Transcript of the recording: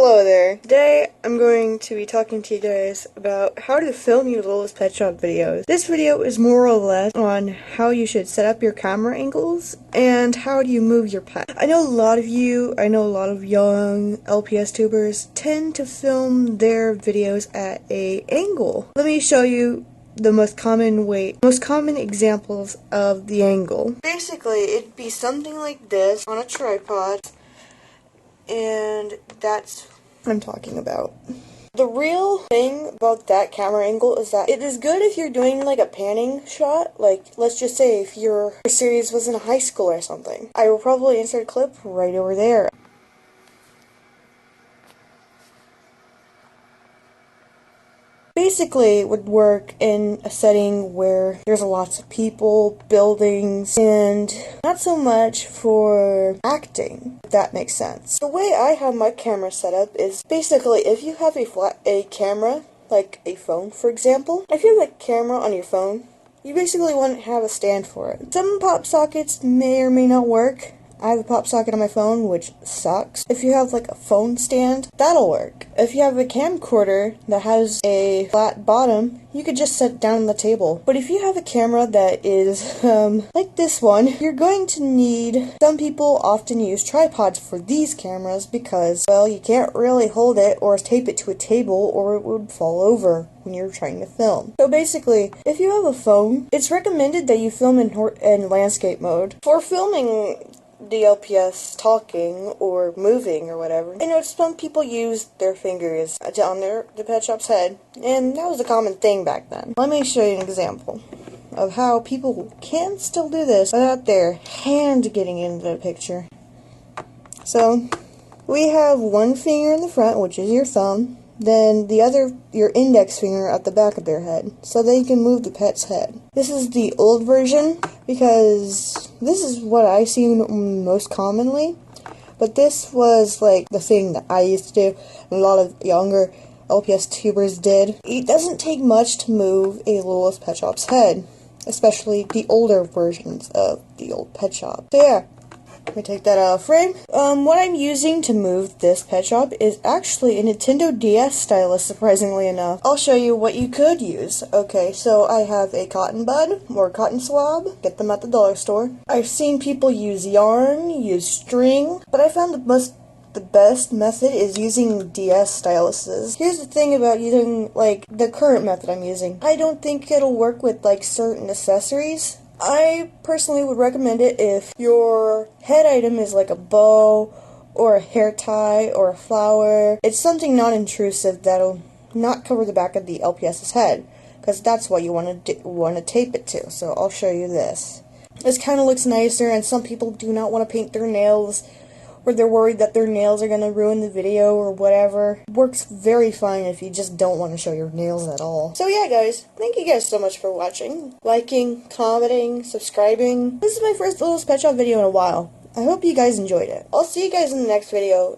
Hello there. Today I'm going to be talking to you guys about how to film your Littlest Pet Shop videos. This video is more or less on how you should set up your camera angles and how do you move your pet. I know a lot of young LPS tubers tend to film their videos at an angle. Let me show you the most common examples of the angle. Basically, it'd be something like this on a tripod. And that's what I'm talking about. The real thing about that camera angle is that it is good if you're doing like a panning shot. Like, let's just say if your series was in high school or something. I will probably insert a clip right over there. Basically, it would work in a setting where there's lots of people, buildings, and not so much for acting, if that makes sense. The way I have my camera set up is basically if you have a camera, like a phone for example, if you have a camera on your phone, you basically want to have a stand for it. Some pop sockets may or may not work. I have a pop socket on my phone, which sucks. If you have like a phone stand, that'll work. If you have a camcorder that has a flat bottom, you could just set it down on the table. But if you have a camera that is, like this one, you're going to need, some people often use tripods for these cameras because, well, you can't really hold it or tape it to a table or it would fall over when you're trying to film. So basically, if you have a phone, it's recommended that you film in landscape mode. For filming the LPS talking or moving or whatever. I know some people use their fingers on the pet shop's head, and that was a common thing back then. Let me show you an example of how people can still do this without their hand getting into the picture. So, we have one finger in the front, which is your thumb, then the other, your index finger at the back of their head, so they can move the pet's head. This is the old version, because this is what I see most commonly, but this was like the thing that I used to do, and a lot of younger LPS tubers did. It doesn't take much to move a Littlest Pet Shop's head, especially the older versions of the old pet shop. So yeah. Let me take that out of frame. What I'm using to move this pet shop is actually a Nintendo DS stylus, surprisingly enough. I'll show you what you could use. Okay, so I have a cotton bud or cotton swab. Get them at the dollar store. I've seen people use yarn, use string, but I found the best method is using DS styluses. Here's the thing about using, like, the current method I'm using. I don't think it'll work with, like, certain accessories. I personally would recommend it if your head item is like a bow or a hair tie or a flower. It's something non-intrusive that'll not cover the back of the LPS's head, because that's what you want to tape it to. So I'll show you this. This kind of looks nicer, and some people do not want to paint their nails, or they're worried that their nails are going to ruin the video or whatever. It works very fine if you just don't want to show your nails at all. So yeah, guys, thank you guys so much for watching, liking, commenting, subscribing. This is my first Littlest Pet Shop video in a while. I hope you guys enjoyed it. I'll see you guys in the next video.